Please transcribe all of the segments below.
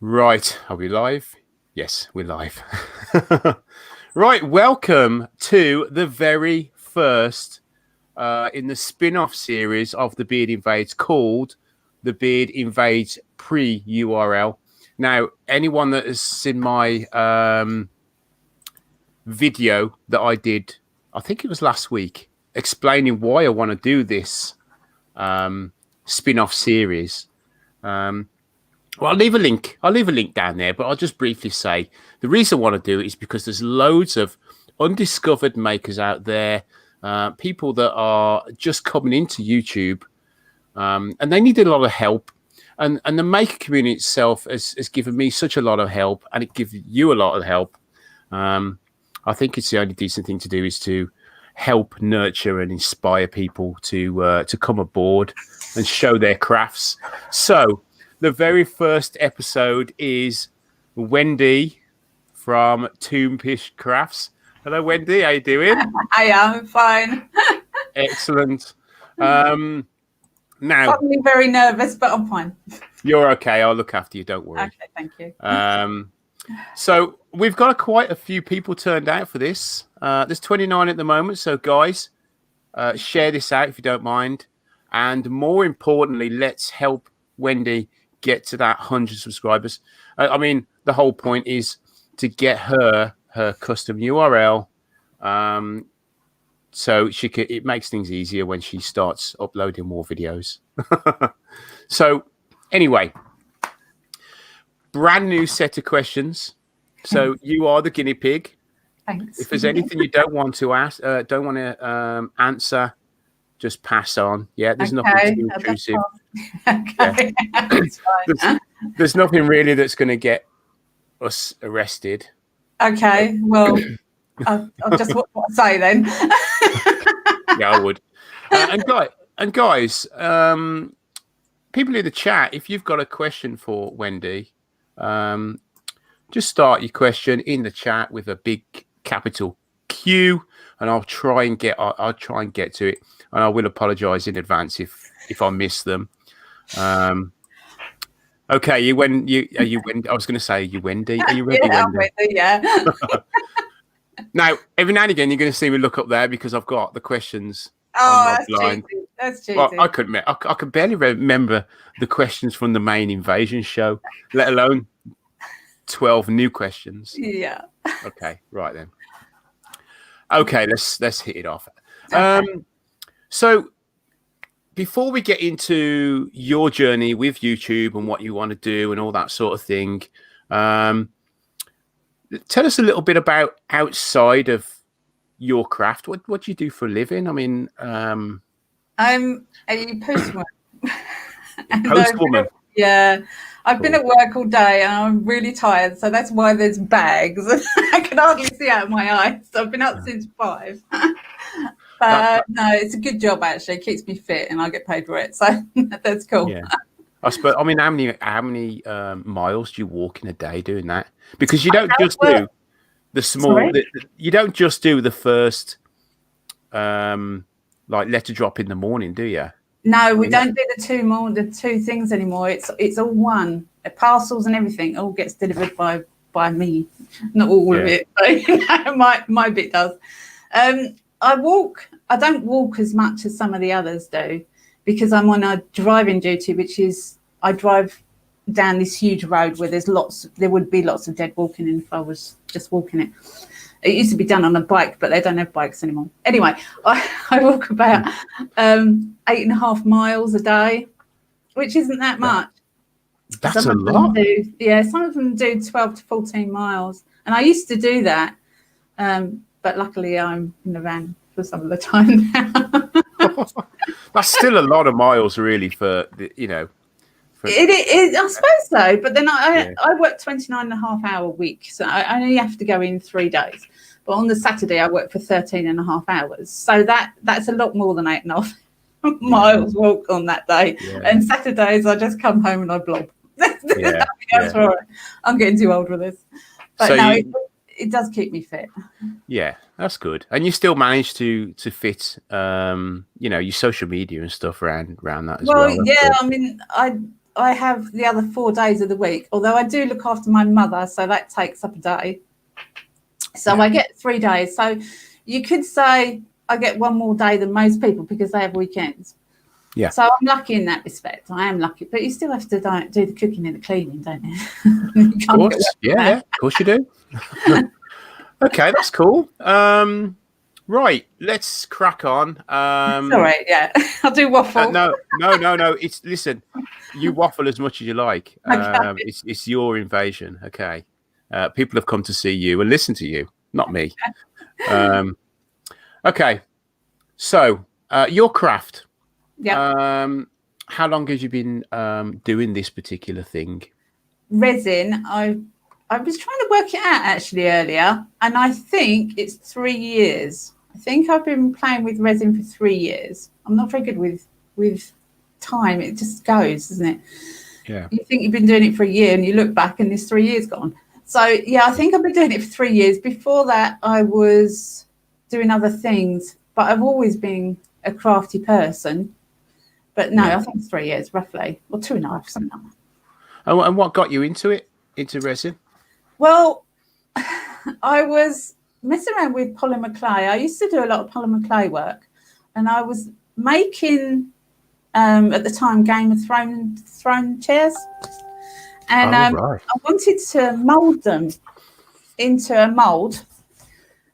Right, are we live? Yes, we're live. Right, welcome to the very first in the spin-off series of the Beard Invades called the Beard Invades pre-URL. Now, anyone that has seen my video that I did, I think it was last week, explaining why I want to do this spin-off series. Well, I'll leave a link. I'll leave a link down there, but I'll just briefly say the reason I want to do it is because there's loads of undiscovered makers out there, people that are just coming into YouTube, and they need a lot of help. And the maker community itself has given me such a lot of help, and it gives you a lot of help. I think it's the only decent thing to do is to help nurture and inspire people to come aboard and show their crafts. So the very first episode is Wendy from Toonfish Crafts. Hello, Wendy. How you doing? I am fine. Excellent. Now, I'm very nervous, but I'm fine. You're okay. I'll look after you. Don't worry. Okay, thank you. So we've got quite a few people turned out for this. There's 29 at the moment. So guys, share this out if you don't mind. And more importantly, let's help Wendy get to that 100 subscribers. I mean, the whole point is to get her custom URL, so she could. It makes things easier when she starts uploading more videos. So, anyway, brand new set of questions. So you are the guinea pig. Thanks. If there's anything you don't want to ask, don't want to answer, just pass on. Yeah, there's nothing too intrusive. Okay. Yeah. There's nothing really that's going to get us arrested. Okay, well, I'll just what I say then. Yeah, I would. And guys, people in the chat, if you've got a question for Wendy, just start your question in the chat with a big capital Q, and I'll try and get to it. And I will apologise in advance if I miss them. Okay, are you Wendy? I was going to say, are you Wendy? Are you ready, Yeah, Wendy? Wendy, yeah. Now, every now and again, you're going to see me look up there because I've got the questions. Oh, that's cheesy. That's cheesy. Well, I can barely remember the questions from the main Invasion show, let alone 12 new questions. Yeah. Okay, right then. Okay, let's hit it off. Okay. So before we get into your journey with YouTube and what you want to do and all that sort of thing, tell us a little bit about outside of your craft. What do you do for a living? I mean, I'm a postwoman. Postwoman. Yeah. I've been at work all day and I'm really tired, so that's why there's bags. I can hardly see out of my eyes. So I've been up since 5. But no, it's a good job actually. It keeps me fit and I get paid for it. So that's cool. Yeah. I suppose. I mean, how many miles do you walk in a day doing that? Because you don't just do the small. You don't just do the first, like letter drop in the morning, do you? No, we don't do the two things anymore. It's all one. The parcels and everything all gets delivered by me. Not all of it, but my bit does. I walk. I don't walk as much as some of the others do because I'm on a driving duty, which is I drive down this huge road where there would be lots of dead walking in if I was just walking it. It used to be done on a bike, but they don't have bikes anymore. Anyway, I walk about 8.5 miles a day, which isn't that much. That's a lot. Some of them do 12 to 14 miles. And I used to do that, but luckily I'm in the van for some of the time now. That's still a lot of miles, really, for It I suppose so, but then I work 29.5-hour week, so I only have to go in 3 days. But on the Saturday, I work for 13.5 hours, so that's a lot more than 8.5 miles walk on that day. Yeah. And Saturdays, I just come home and I blob. That's right. I'm getting too old for this, but so no, it does keep me fit. Yeah, that's good. And you still manage to fit, your social media and stuff around that as well. Well, yeah, I mean, I have the other 4 days of the week, although I do look after my mother, so that takes up a day. So I get 3 days. So you could say I get one more day than most people because they have weekends. Yeah. So I'm lucky in that respect. I am lucky, but you still have to do the cooking and the cleaning, don't you? You Of course. Yeah, of course you do. Okay, that's cool. Right, let's crack on. It's all right, yeah. I'll do waffle. No. It's listen. You waffle as much as you like. Okay. It's your invasion. Okay. People have come to see you and listen to you, not me. Okay. So your craft. Yeah. How long have you been doing this particular thing? Resin. I was trying to work it out actually earlier, and I think it's 3 years. I think I've been playing with resin for 3 years. I'm not very good with time. It just goes, doesn't it? Yeah. You think you've been doing it for a year, and you look back, and there's 3 years gone. So yeah, I think I've been doing it for 3 years. Before that, I was doing other things, but I've always been a crafty person. But no, I think it's 3 years roughly, or 2.5, something like that. And what got you into resin? Well, I was messing around with polymer clay. I used to do a lot of polymer clay work, and I was making at the time Game of Thrones chairs, and I wanted to mold them into a mold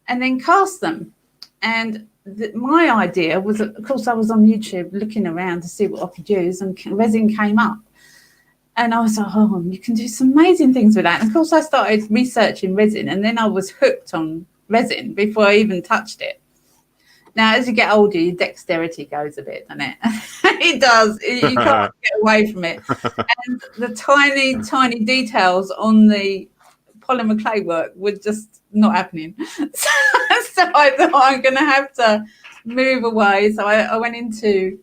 and then cast them. And my idea was, of course, I was on YouTube looking around to see what I could use, and resin came up. And I was like, oh, you can do some amazing things with that. And of course, I started researching resin, and then I was hooked on resin before I even touched it. Now, as you get older, your dexterity goes a bit, doesn't it? It does. You can't get away from it. And the tiny, tiny details on the polymer clay work were just not happening. So I thought I'm going to have to move away. So I went into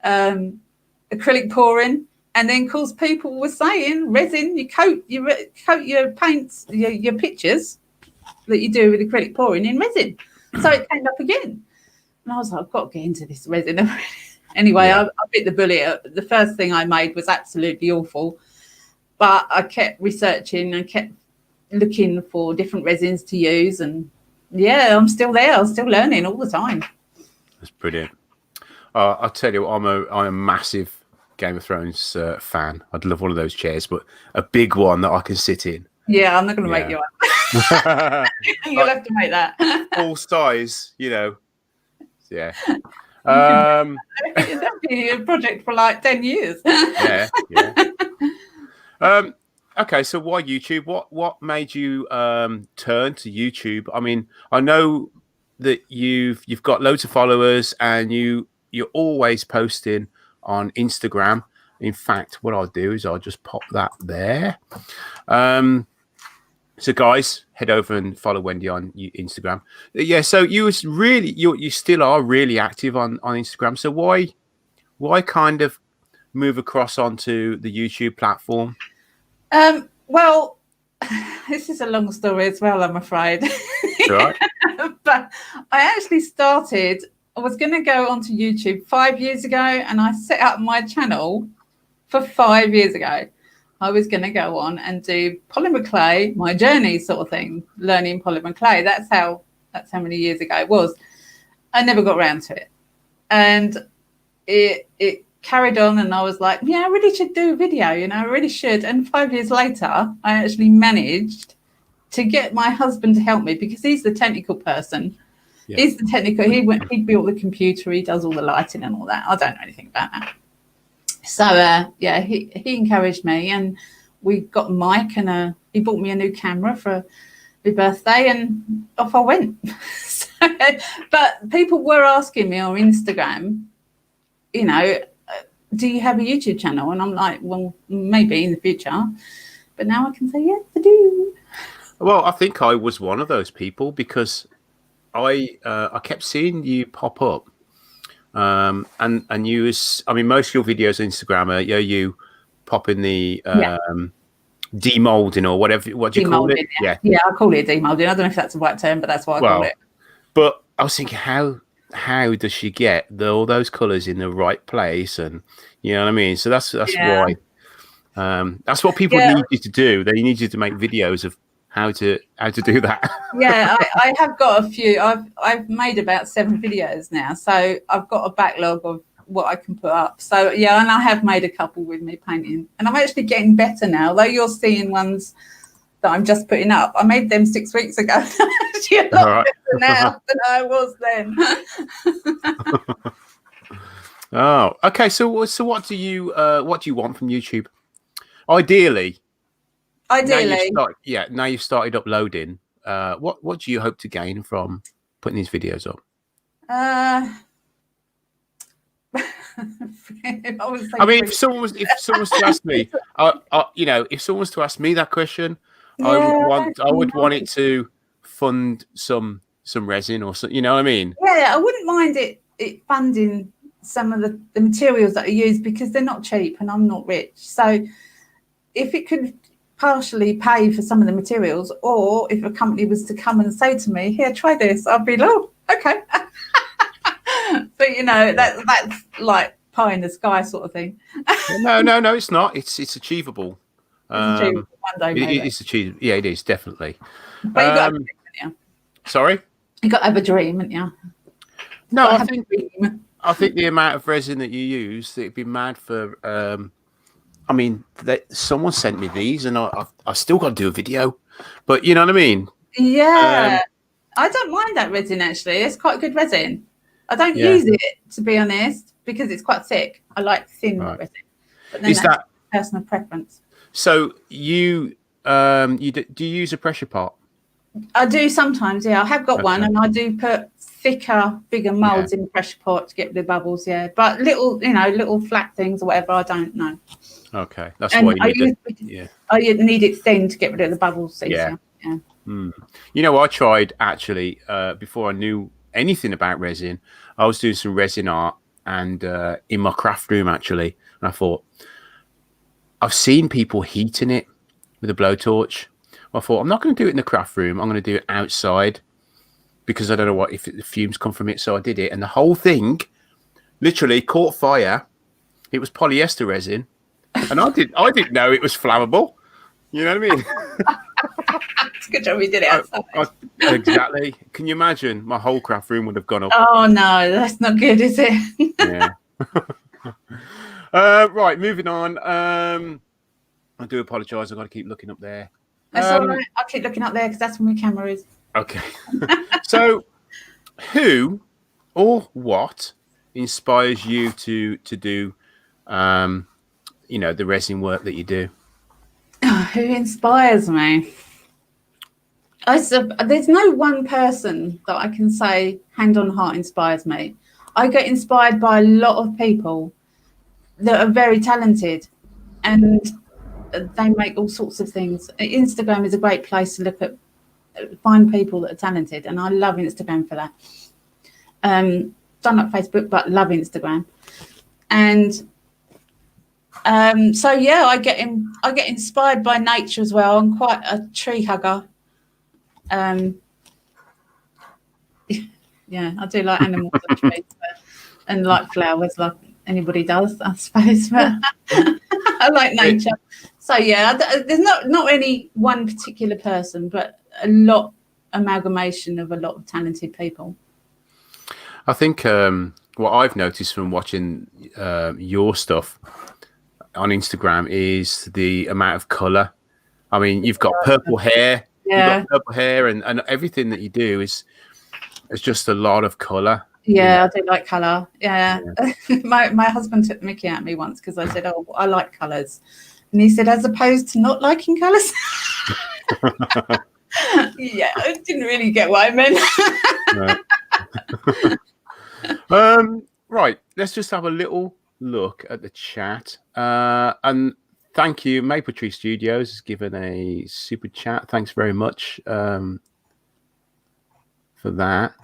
acrylic pouring. And then, of course, people were saying resin, you coat your paints, your pictures that you do with acrylic pouring in resin. So it came up again. And I was like, I've got to get into this resin. Anyway, I bit the bullet. The first thing I made was absolutely awful. But I kept researching and kept looking for different resins to use. And, yeah, I'm still there. I'm still learning all the time. That's brilliant. I'll tell you, I'm a massive Game of Thrones fan. I'd love one of those chairs, but a big one that I can sit in. Yeah, I'm not going to make you one. You'll have to make that. Full size, Yeah. That'd be a project for like 10 years. Yeah. Okay, so why YouTube? What made you turn to YouTube? I mean, I know that you've got loads of followers, and you're always posting on Instagram. In fact, what I'll do is I'll just pop that there. So guys, head over and follow Wendy on Instagram. Yeah, so you still are really active on Instagram. So why kind of move across onto the YouTube platform? Well, this is a long story as well, I'm afraid. Right. But I actually I was going to go onto YouTube 5 years ago, and I set up my channel for 5 years ago. I was going to go on and do polymer clay, my journey sort of thing, learning polymer clay. That's how many years ago it was. I never got around to it. And it carried on, and I was like, yeah, I really should do a video, I really should. And 5 years later, I actually managed to get my husband to help me, because he's the technical person. Yeah. He's the technical. He built the computer. He does all the lighting and all that. I don't know anything about that. So he encouraged me, and we got a mic, and he bought me a new camera for my birthday, and off I went. But people were asking me on Instagram, do you have a YouTube channel? And I'm like, well, maybe in the future. But now I can say, yes, I do. Well, I think I was one of those people, because I kept seeing you pop up, and you most of your videos on Instagram are you popping the demolding or whatever. What do you call it? Yeah, I call it demolding. I don't know if that's the right term, but that's what I call it. But I was thinking, how does she get all those colours in the right place? And you know what I mean. So that's why. That's what people Yeah. need you to do. They need you to make videos of how to do that. Yeah, I have got a few. I've made about 7 videos now, so I've got a backlog of what I can put up. So yeah, and I have made a couple with me painting, and I'm actually getting better now. Though you're seeing ones that I'm just putting up, I made them 6 weeks ago. Actually, a lot better now than I was then. Oh, okay. So what do you want from YouTube? Ideally. Now you've started uploading. What do you hope to gain from putting these videos up? I mean, if someone was to ask me, if someone was to ask me that question, I would want it to fund some resin or something. You know what I mean? Yeah, I wouldn't mind it funding some of the materials that I use, because they're not cheap and I'm not rich. So if it could partially pay for some of the materials, or if a company was to come and say to me, here, try this, I'd be like, oh, okay. But that's like pie in the sky sort of thing. No, it's not. It's achievable. It's achievable one day, maybe. It's achievable. Yeah, it is definitely. But you got to have a dream, haven't you? Sorry? You got to have a dream, haven't you? No, I think the amount of resin that you use, it'd be mad for. I mean, someone sent me these, and I've still got to do a video. But you know what I mean? Yeah, I don't mind that resin actually. It's quite good resin. I don't use it, to be honest, because it's quite thick. I like thin resin. But then is that personal preference? So do you use a pressure pot? I do sometimes, yeah. I have got one, and I do put thicker, bigger molds in the pressure pot to get the bubbles, yeah. But little flat things or whatever, I don't know. Okay, that's why you need you need it thin to get rid of the bubbles. Yeah. I tried actually before I knew anything about resin. I was doing some resin art, and in my craft room actually, and I thought, I've seen people heating it with a blowtorch. I thought, I'm not going to do it in the craft room. I'm going to do it outside, because I don't know if the fumes come from it. So I did it, and the whole thing literally caught fire. It was polyester resin, and I didn't know it was flammable. You know what I mean? It's a good job we did it outside. Exactly. Can you imagine? My whole craft room would have gone up. Oh no, that's not good, is it? Yeah. Right, moving on. I do apologise. I've got to keep looking up there. That's all right. I'll keep looking up there, because that's where my camera is. Okay. So, who or what inspires you to do, the resin work that you do? Who inspires me? There's no one person that I can say hand on heart inspires me. I get inspired by a lot of people that are very talented, and they make all sorts of things. Instagram is a great place to find people that are talented, and I love Instagram for that. Don't like Facebook, but love Instagram. And I get inspired by nature as well. I'm quite a tree hugger. I do like animals and trees, and like flowers, like anybody does, I suppose. But I like nature. So there's not any one particular person, but a lot amalgamation of a lot of talented people. I think what I've noticed from watching your stuff on Instagram is the amount of colour. I mean, you've got purple hair. Yeah. You've got purple hair, and everything that you do is just a lot of colour. Yeah, I do like colour. Yeah. My husband took the mickey out of me once because I said, "Oh, I like colours," and he said, "As opposed to not liking colours." Yeah, I didn't really get what I meant. Right, let's just have a little look at the chat. And thank you, Maple Tree Studios has given a super chat. Thanks very much for that.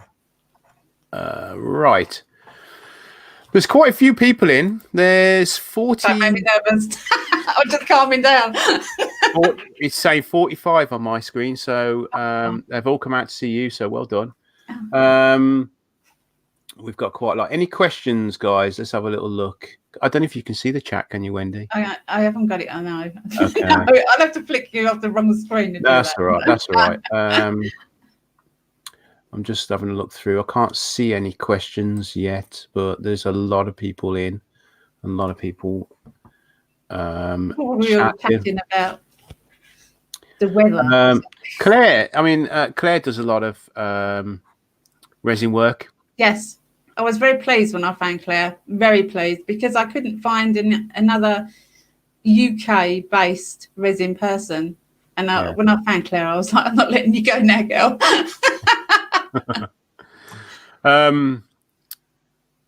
Right. There's quite a few people in. There's 40. That made me nervous. I'm just calming down. It's saying 45 on my screen, so they've all come out to see you, so well done. we've got quite a lot. Any questions, guys? Let's have a little look. I don't know if you can see the chat. Can you, Wendy? I haven't got it. I know. Okay. I'll have to flick you off the wrong screen to do That's that. all right. That's all right. I'm just having a look through. I can't see any questions yet, but there's a lot of people in. A lot of people What were we all chatting about? The weather. Claire. I mean, Claire does a lot of resin work. Yes. I was very pleased when I found Claire. Very pleased, because I couldn't find another UK-based resin person. And when I found Claire, I was like, I'm not letting you go now, girl.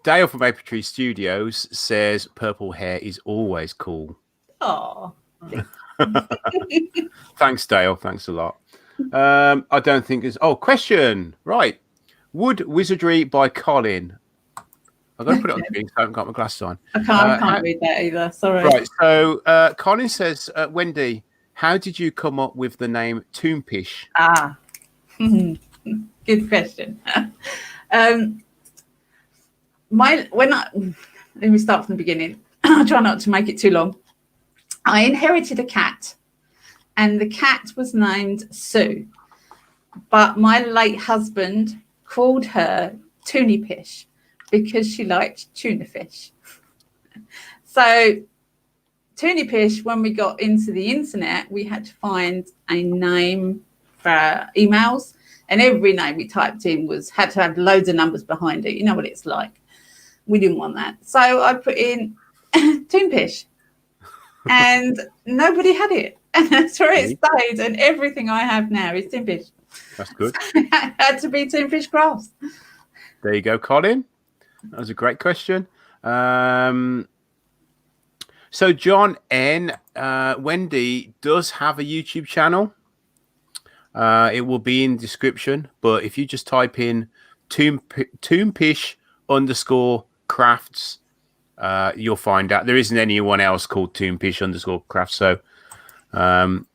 Dale from Maple Tree Studios says purple hair is always cool. Oh. Thanks, Dale. Thanks a lot. I don't think there's... Oh, question. Right. Wood Wizardry by Colin. I've got to put it on the screen because I haven't got my glasses on. I can't read that either. Sorry. Right. So Colin says, Wendy, how did you come up with the name Toonfish? Good question. Let me start from the beginning. I'll try not to make it too long. I inherited a cat, and the cat was named Sue, but my late husband called her Toonfish because she liked tuna fish. So Toonfish, when we got into the internet, we had to find a name for our emails, and every name we typed in had to have loads of numbers behind it. You know what it's like. We didn't want that. So I put in Toonfish, and nobody had it. And that's where it stayed. And everything I have now is Toonfish. That's good. It had to be Toonfish Crafts. There you go, Colin. That was a great question. So John N. Wendy does have a YouTube channel. It will be in the description, but if you just type in Toonfish_crafts, you'll find out. There isn't anyone else called Toonfish_crafts, so you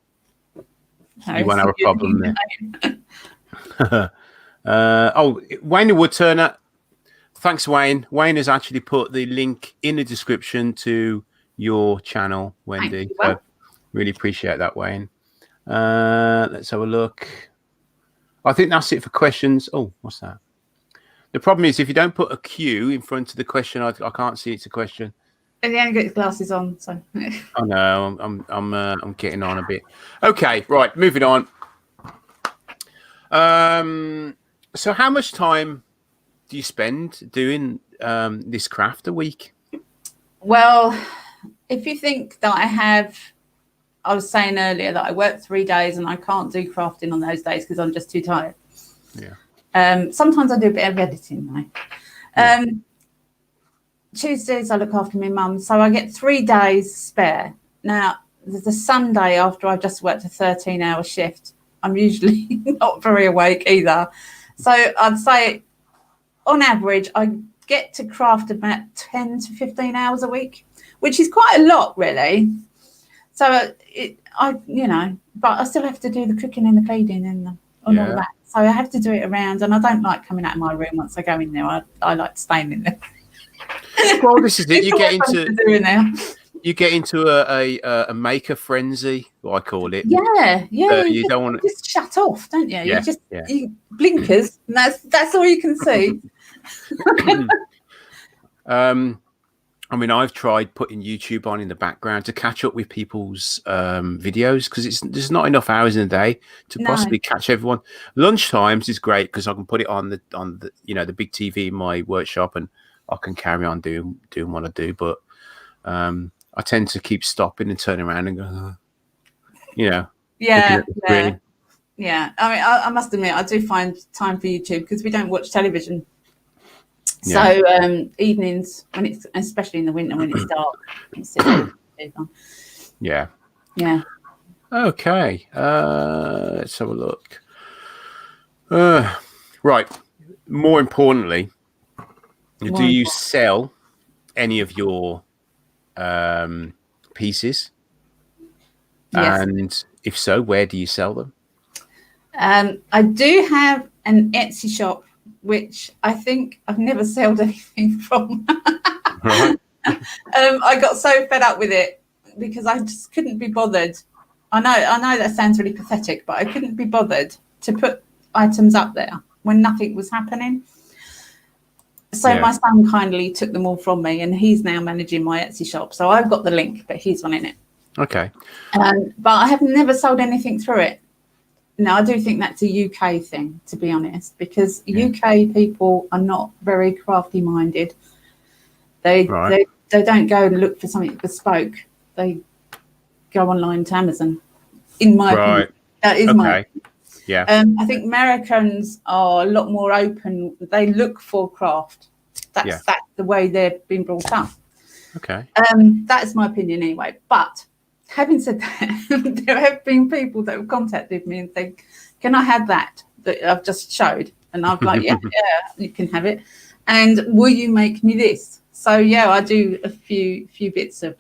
won't have a problem there. Wayne Woodturner. Thanks, Wayne. Wayne has actually put the link in the description to your channel, Wendy. So really appreciate that, Wayne. Let's have a look. I think that's it for questions. Oh, what's that? The problem is if you don't put a Q in front of the question, I can't see it's a question. And he only got his glasses on, so. I know. I'm getting on a bit. Okay, right. Moving on. So how much time do you spend doing this craft a week? Well, if you think that I was saying earlier that I work 3 days and I can't do crafting on those days because I'm just too tired. Yeah. Sometimes I do a bit of editing though. Tuesdays I look after my mum, so I get 3 days spare. Now, the Sunday after I've just worked a 13-hour shift, I'm usually not very awake either. So I'd say on average, I get to craft about 10 to 15 hours a week, which is quite a lot, really. So but I still have to do the cooking and the cleaning and all that. So I have to do it around, and I don't like coming out of my room once I go in there. I like staying in there. Well, this is it. You get into a maker frenzy, what I call it. Yeah. You don't want to just shut off, don't you? Yeah, you blinkers, and that's all you can see. I mean, I've tried putting YouTube on in the background to catch up with people's videos because there's not enough hours in a day to possibly catch everyone. Lunch times is great because I can put it on the the big TV in my workshop and I can carry on doing what I do. But I tend to keep stopping and turning around and go, Yeah. I mean, I must admit, I do find time for YouTube because we don't watch television. So evenings, especially in the winter when it's dark, Yeah. Okay. Let's have a look. Right. More importantly, do you sell any of your pieces? Yes. And if so, where do you sell them? I do have an Etsy shop which I think I've never sold anything from. Right. I got so fed up with it because I just couldn't be bothered. I know that sounds really pathetic, but I couldn't be bothered to put items up there when nothing was happening. So my son kindly took them all from me, and he's now managing my Etsy shop. So I've got the link, but he's running it. Okay. But I have never sold anything through it. Now, I do think that's a UK thing, to be honest, because UK people are not very crafty minded. They don't go and look for something bespoke. They go online to Amazon. In my opinion, that is my opinion. Yeah. I think Americans are a lot more open. They look for craft. That's the way they've been brought up. Okay. That's my opinion anyway. But having said that, there have been people that have contacted me and think, "Can I have that I've just showed?" And I'm like, "Yeah, you can have it." And will you make me this? So I do a few bits of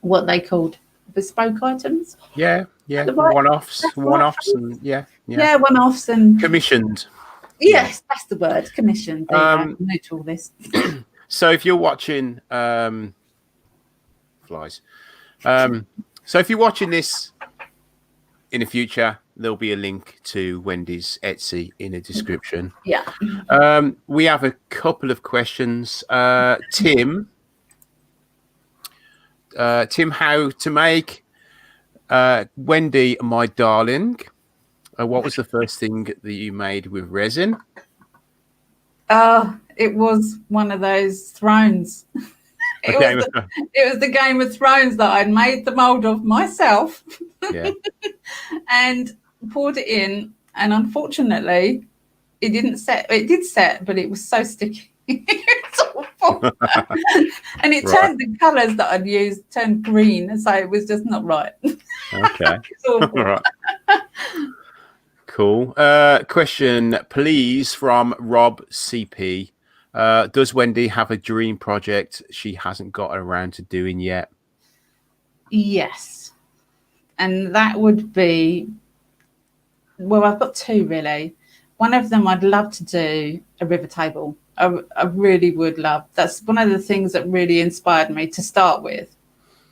what they called bespoke items. Yeah. One-offs, and one-offs and commissioned. Yes, that's the word, commissioned. I'm new to all this. So if you're watching flies, so if you're watching this in the future, there'll be a link to Wendy's Etsy in the description. Yeah. We have a couple of questions. Tim, how to make Wendy, my darling. What was the first thing that you made with resin? It was one of those thrones. It was the Game of Thrones that I'd made the mold of myself. Yeah. And poured it in, and unfortunately it didn't set. It did set, but it was so sticky. It's awful. And it turned the colours that I'd used turned green, so it was just not right. Okay. It's awful. Right. Cool. Question, please, from Rob CP. Does Wendy have a dream project she hasn't got around to doing yet? Yes. And that would be, well, I've got two really. One of them, I'd love to do a river table. I really would love. That's one of the things that really inspired me to start with.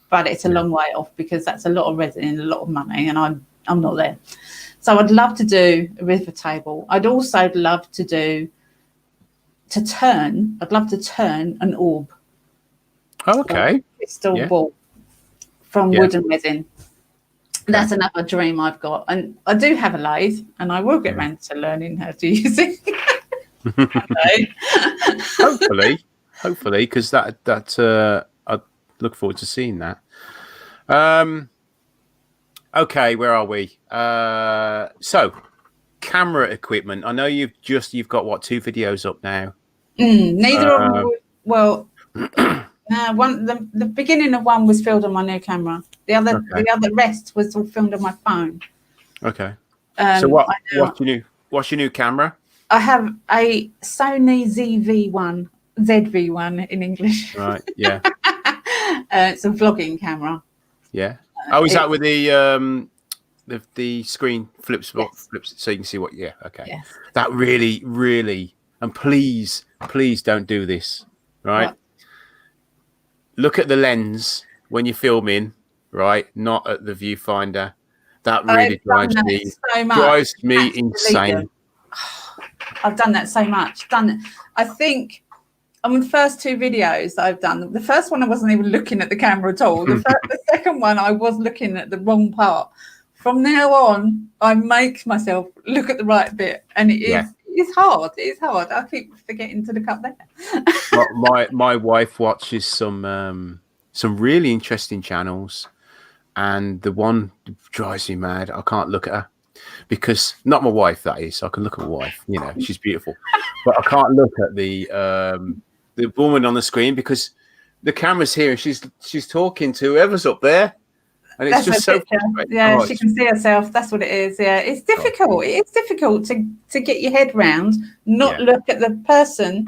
But it's a long way off because that's a lot of resin and a lot of money, and I'm not there. So I'd love to do a river table. I'd also love I'd love to turn an orb. Okay. Crystal ball from wood and resin. That's another dream I've got. And I do have a lathe, and I will get around to learning how to use it. Hopefully, because that I look forward to seeing that. Okay, where are we? So camera equipment. I know you've got what, 2 videos up now? Neither of them. Well, the beginning of one was filmed on my new camera. The other rest was all filmed on my phone. Okay. So what's your new camera? I have a Sony ZV-1 in English. Right. Yeah. It's a vlogging camera. Yeah. Oh, is that with the screen flips so you can see what? Yeah. Okay. Yes. That really, and please don't do this. Right. What? Look at the lens when you're filming, right? Not at the viewfinder. That really drives me insane. I've done that so much. I think the first 2 videos that I've done, the first one I wasn't even looking at the camera at all. The second one I was looking at the wrong part. From now on, I make myself look at the right bit, and it's hard. It's hard. I keep forgetting to look up there. my wife watches some really interesting channels, and the one drives me mad. I can't look at her because not my wife, that is. I can look at my wife, she's beautiful, but I can't look at the woman on the screen because the camera's here and she's talking to whoever's up there. And it's just so she can see herself. That's what it is. Yeah, it's difficult. It's difficult to get your head round, not look at the person,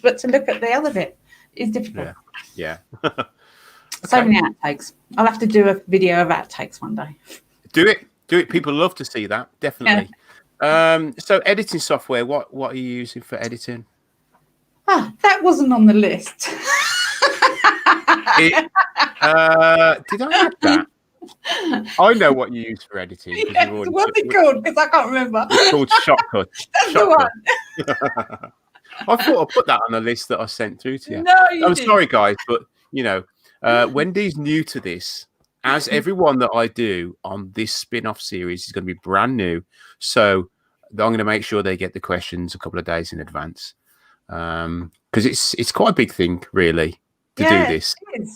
but to look at the other bit. It's difficult. Yeah. So many outtakes. I'll have to do a video of outtakes one day. Do it. People love to see that. Definitely. So editing software. What are you using for editing? That wasn't on the list. Did I add that? I know what you use for editing. Yes, what's it called? Because I can't remember. It's called Shotcut. That's the one. I thought I put that on the list that I sent through to you. No, you didn't. Sorry, guys, but Wendy's new to this. As everyone that I do on this spin-off series is going to be brand new, so I'm going to make sure they get the questions a couple of days in advance, because it's quite a big thing, really, to do this.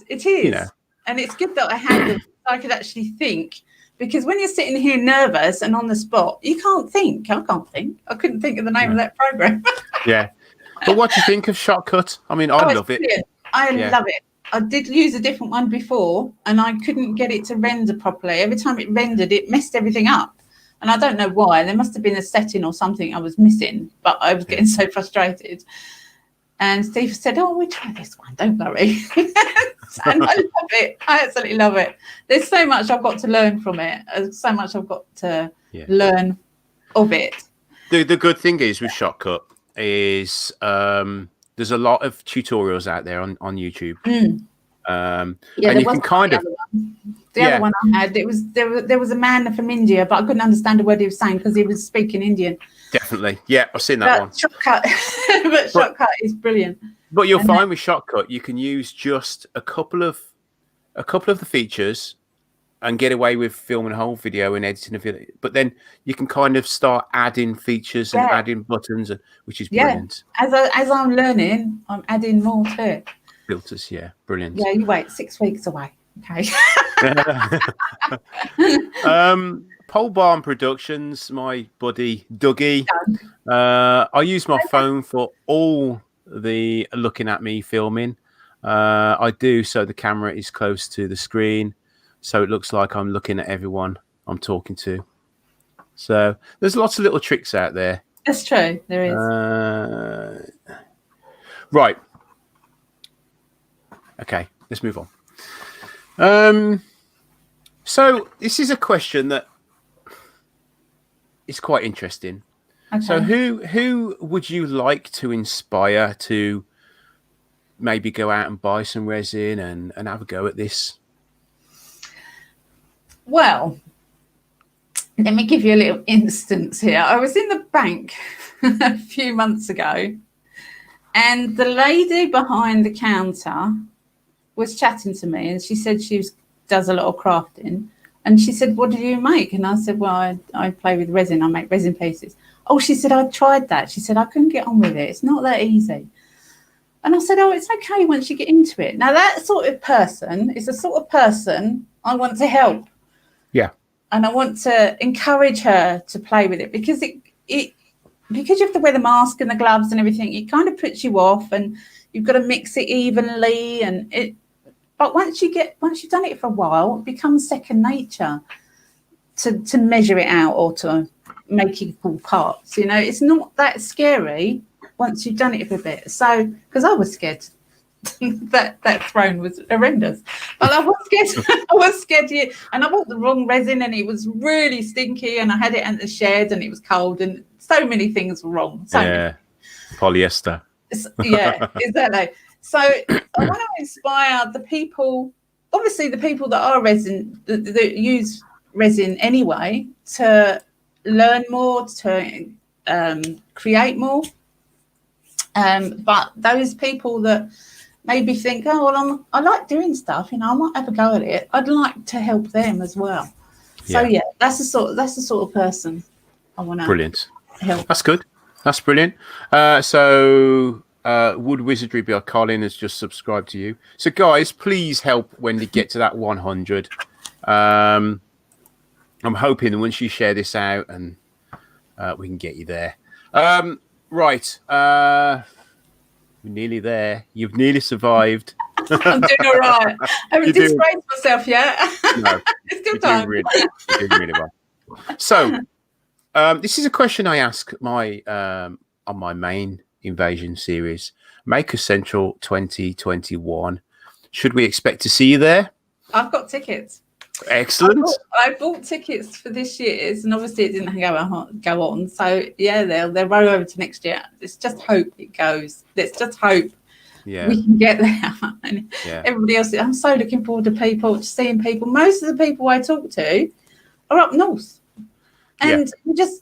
It is. And it's good that I had it. I could actually think, because when you're sitting here nervous and on the spot, you can't think. I can't think. I couldn't think of the name of that program. Yeah. But what do you think of Shotcut? I mean, I love it. I love it. I did use a different one before, and I couldn't get it to render properly. Every time it rendered, it messed everything up. And I don't know why. There must have been a setting or something I was missing, but I was getting so frustrated. And Steve said, we try this one. Don't worry. And I love it. I absolutely love it. There's so much I've got to learn from it. So much I've got to learn of it. The good thing is with Shotcut is there's a lot of tutorials out there on YouTube. And you can kind of the other one I had, there was a man from India, but I couldn't understand a word he was saying because he was speaking Indian. Definitely, I've seen that one. Shotcut is brilliant. But you'll find with Shotcut you can use just a couple of the features and get away with filming a whole video and editing a video. But then you can kind of start adding features and adding buttons, which is brilliant. As I'm learning, I'm adding more to it. Filters, brilliant. Yeah, you wait 6 weeks away. Okay. Pole Barn Productions, my buddy Dougie. I use my phone for all the looking at me filming. I do, so the camera is close to the screen, so it looks like I'm looking at everyone I'm talking to. So there's lots of little tricks out there. That's true. There is. Right. Okay, let's move on. So this is a question that is quite interesting. Okay. So who would you like to inspire to maybe go out and buy some resin and have a go at this? Well, let me give you a little instance here. I was in the bank a few months ago, and the lady behind the counter was chatting to me, and she said she does a lot of crafting. And she said, "What do you make?" And I said, "Well, I play with resin. I make resin pieces." Oh, she said, "I tried that." She said, "I couldn't get on with it. It's not that easy." And I said, "Oh, it's okay once you get into it." Now, that sort of person is the sort of person I want to help. Yeah. And I want to encourage her to play with it, because because you have to wear the mask and the gloves and everything, it kind of puts you off, and you've got to mix it evenly, but once you've done it for a while, it becomes second nature to measure it out or to make equal parts. It's not that scary once you've done it for a bit. So, because I was scared, that throne was horrendous, but I was scared. And I bought the wrong resin, and it was really stinky, and I had it at the shed, and it was cold, and so many things were wrong. Polyester. Yeah, exactly. So I want to inspire the people, obviously the people that are resin, that use resin anyway, to learn more, to create more. But those people that maybe think, "Oh, well, I like doing stuff, I might have a go at it," I'd like to help them as well. So that's the sort of person I want to help. That's good. That's brilliant. So Wood Wizardry by Colin has just subscribed to you. So guys, please help Wendy get to that 100. I'm hoping that once you share this out, and we can get you there. Right. We're nearly there. You've nearly survived. I'm doing all right. I haven't disgraced myself yet. No. It's still time. You're doing really well. So this is a question I ask on my main Invasion series, Maker Central 2021. Should we expect to see you there? I've got tickets. Excellent. I bought tickets for this year's, and obviously it didn't go on. So yeah, they'll roll over to next year. Let's just hope it goes. Let's just hope we can get there. And everybody else, I'm so looking forward to seeing people. Most of the people I talk to are up north, and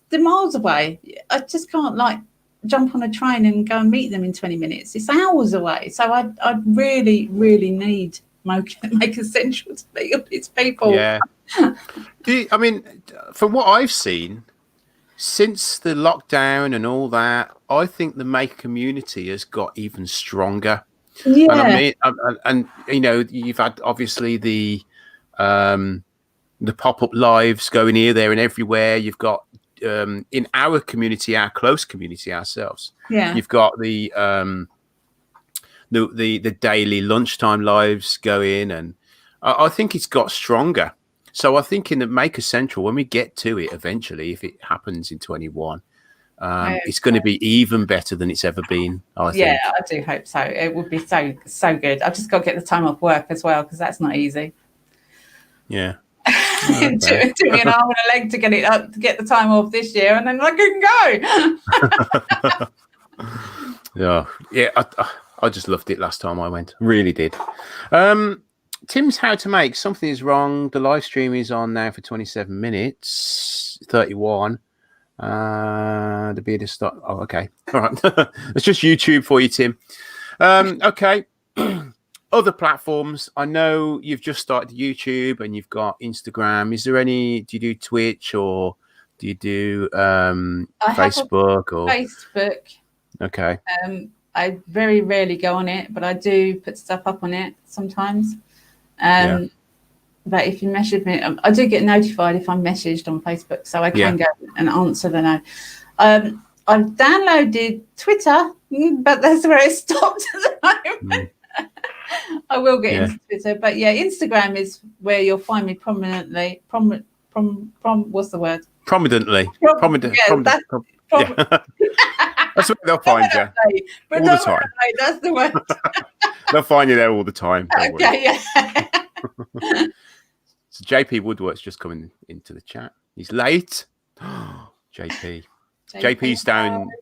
they're miles away. I just can't jump on a train and go and meet them in 20 minutes. It's hours away. So I really, really need make essential to meet up these people. Yeah. I mean, from what I've seen, since the lockdown and all that, I think the maker community has got even stronger. Yeah. And I mean, and you know, you've had obviously the pop-up lives going here, there, and everywhere. You've got in our community, our close community ourselves. Yeah. You've got the daily lunchtime lives going, and I think it's got stronger. So I think in the Maker Central, when we get to it eventually, if it happens in 21, it's going to be even better than it's ever been. I think. I do hope so. It would be so good. I've just got to get the time off work as well, because that's not easy. Yeah. It took me an arm and a leg to get it up to get the time off this year, and then I couldn't go. I just loved it last time I went. Really did. Tim's how to make something is wrong. The live stream is on now for 27 minutes, 31. The beard is start. Oh, okay. All right. It's just YouTube for you, Tim. Okay. Other platforms. I know you've just started YouTube and you've got Instagram. Is there any? Do you do Twitch or do you do Facebook or Facebook? Okay. I very rarely go on it, but I do put stuff up on it sometimes. But if you message me, I do get notified if I'm messaged on Facebook, so I can go and answer the note. I've downloaded Twitter, but that's where it stopped at the moment. I will get into Twitter, but Instagram is where you'll find me prominently. What's the word? Prominently. That's where they'll find you all the time. That's the word. They'll find you there all the time. Okay, So JP Woodworth's just coming into the chat. He's late. JP. JP's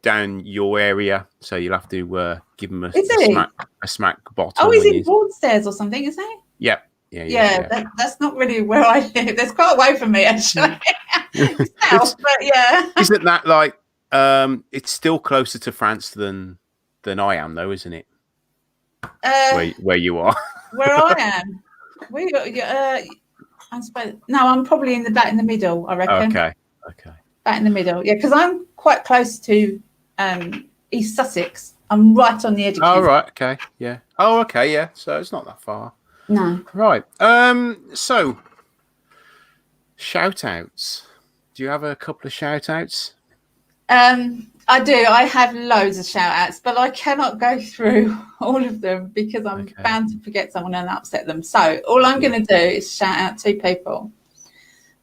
down your area, so you'll have to give him a smack bottom. Oh, he's in Broadstairs or something, isn't he? Yeah. That's not really where I live. That's quite away from me, actually. South, but Isn't that like it's still closer to France than I am, though, isn't it? Where you are? Where I am, I'm probably back in the middle, I reckon. Okay. Back in the middle, because I'm quite close to East Sussex. I'm right on the edge of Oh, right, okay, yeah. Oh, okay, yeah. So it's not that far. No. Right. So shout outs. Do you have a couple of shout outs? I do. I have loads of shout outs, but I cannot go through all of them because I'm bound to forget someone and upset them. So all I'm going to do is shout out two people.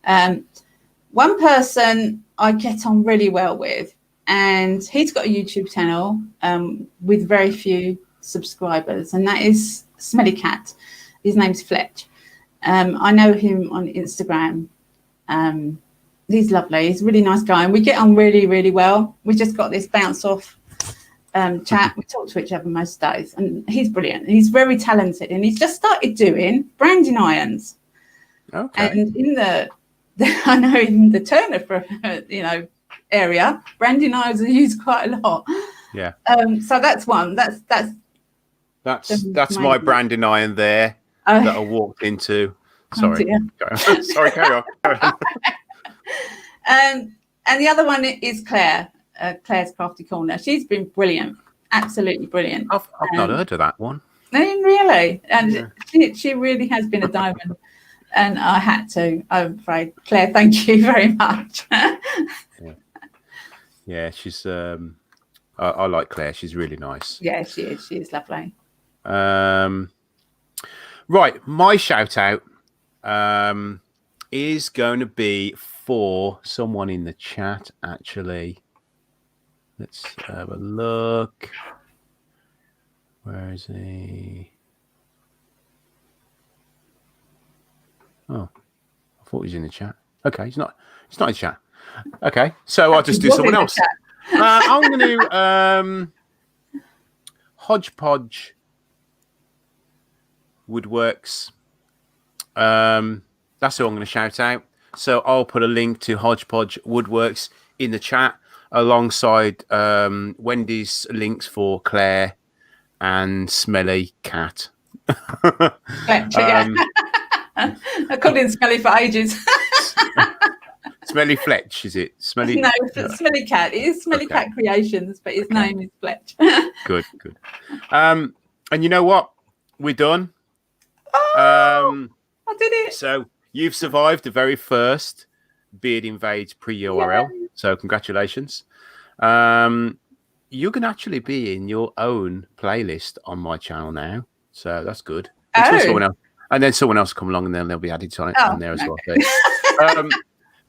One person I get on really well with, and he's got a YouTube channel with very few subscribers, and that is Smelly Cat. His name's Fletch. I know him on Instagram. He's lovely. He's a really nice guy, and we get on really, really well. We just got this bounce off chat. We talk to each other most days, and he's brilliant. He's very talented, and he's just started doing branding irons. Okay. And I know in the Turner, area, branding irons are used quite a lot. Yeah. So that's one. That's my branding iron there that I walked into. Sorry. Sorry, carry on. And the other one is Claire, Claire's Crafty Corner. She's been brilliant, absolutely brilliant. I've not heard of that one. Really, and she really has been a diamond. And I had to, I'm afraid. Claire, thank you very much. Yeah, she's. I like Claire. She's really nice. Yeah, she is. She is lovely. Right, my shout out is going to be for someone in the chat. Actually, let's have a look. Where is he? Oh, thought he was in the chat. Okay, he's not. He's not in chat. Okay, so I'll just do someone else. I'm going to Hodgepodge Woodworks. That's who I'm going to shout out. So I'll put a link to Hodgepodge Woodworks in the chat alongside Wendy's links for Claire and Smelly Cat. I called him Smelly for ages. Smelly Fletch, is it? Smelly? No, Smelly Cat. It is Smelly Cat Creations, but his name is Fletch. Good. And you know what? We're done. Oh, I did it. So you've survived the very first Beard Invades pre-URL. Yeah. So congratulations. You can actually be in your own playlist on my channel now. So that's good. Until someone else, and then someone else come along and then they'll be added on it on there as well.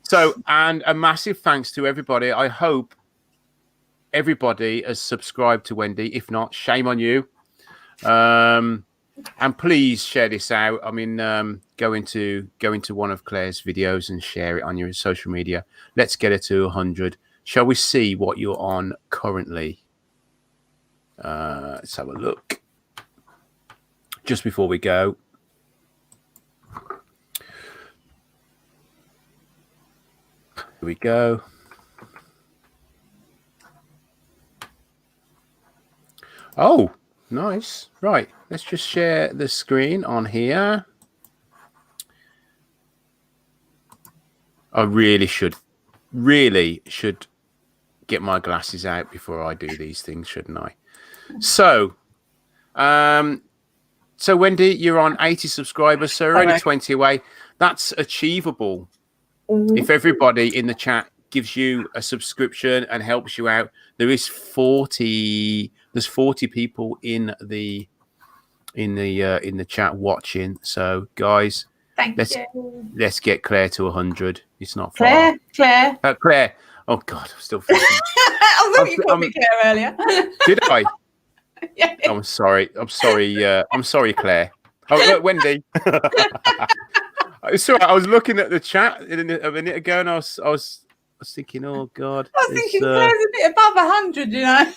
So, and a massive thanks to everybody. I hope everybody has subscribed to Wendy. If not, shame on you. And please share this out. I mean, go into one of Claire's videos and share it on your social media. Let's get it to 100. Shall we see what you're on currently? Let's have a look. Just before we go. Here we go. Oh, nice. Right. Let's just share the screen on here. I really should get my glasses out before I do these things, shouldn't I? So, Wendy, you're on 80 subscribers, so we're only 20 away. That's achievable. If everybody in the chat gives you a subscription and helps you out, there's 40 people in the chat watching. So guys, let's get Claire to 100. It's not far. Claire. Claire. Oh God, I'm still thinking. I thought you called me Claire earlier. Did I? Yeah. I'm sorry, Claire. Oh, look, Wendy. It's all right. I was looking at the chat a minute ago, and I was thinking, oh God. I was thinking Claire's a bit above 100, you know.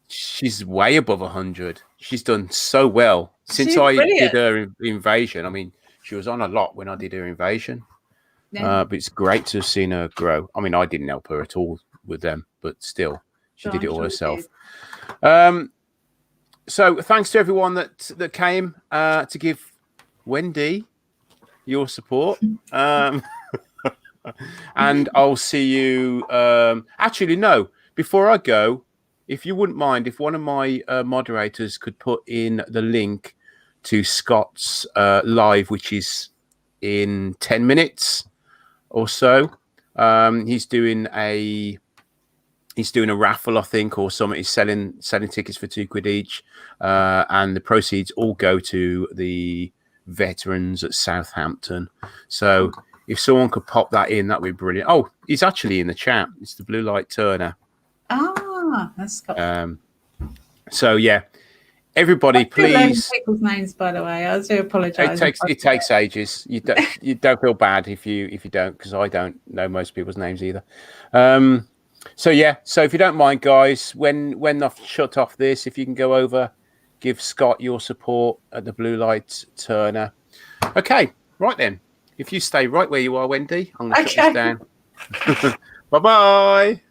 She's way above 100. She's done so well since I did her invasion. I mean, she was on a lot when I did her invasion. Yeah. But it's great to have seen her grow. I mean, I didn't help her at all with them, but still, she did it all herself. So thanks to everyone that came to give Wendy your support. And I'll see you. Actually, no. Before I go, if you wouldn't mind, if one of my moderators could put in the link to Scott's live, which is in 10 minutes or so. He's doing a raffle, I think, or something. He's selling tickets for £2 each, and the proceeds all go to the veterans at Southampton. So if someone could pop that in, that'd be brilliant. Oh, he's actually in the chat. It's the Blue Light Turner. Ah, that's cool. So yeah, everybody, please. People's names, by the way. I do apologise. It takes ages. You don't feel bad if you don't, because I don't know most people's names either. So yeah, so if you don't mind, guys, when I've shut off this, if you can go over, give Scott your support at the Blue Light Turner. Okay, right then. If you stay right where you are, Wendy, I'm going to shut this down. Bye-bye.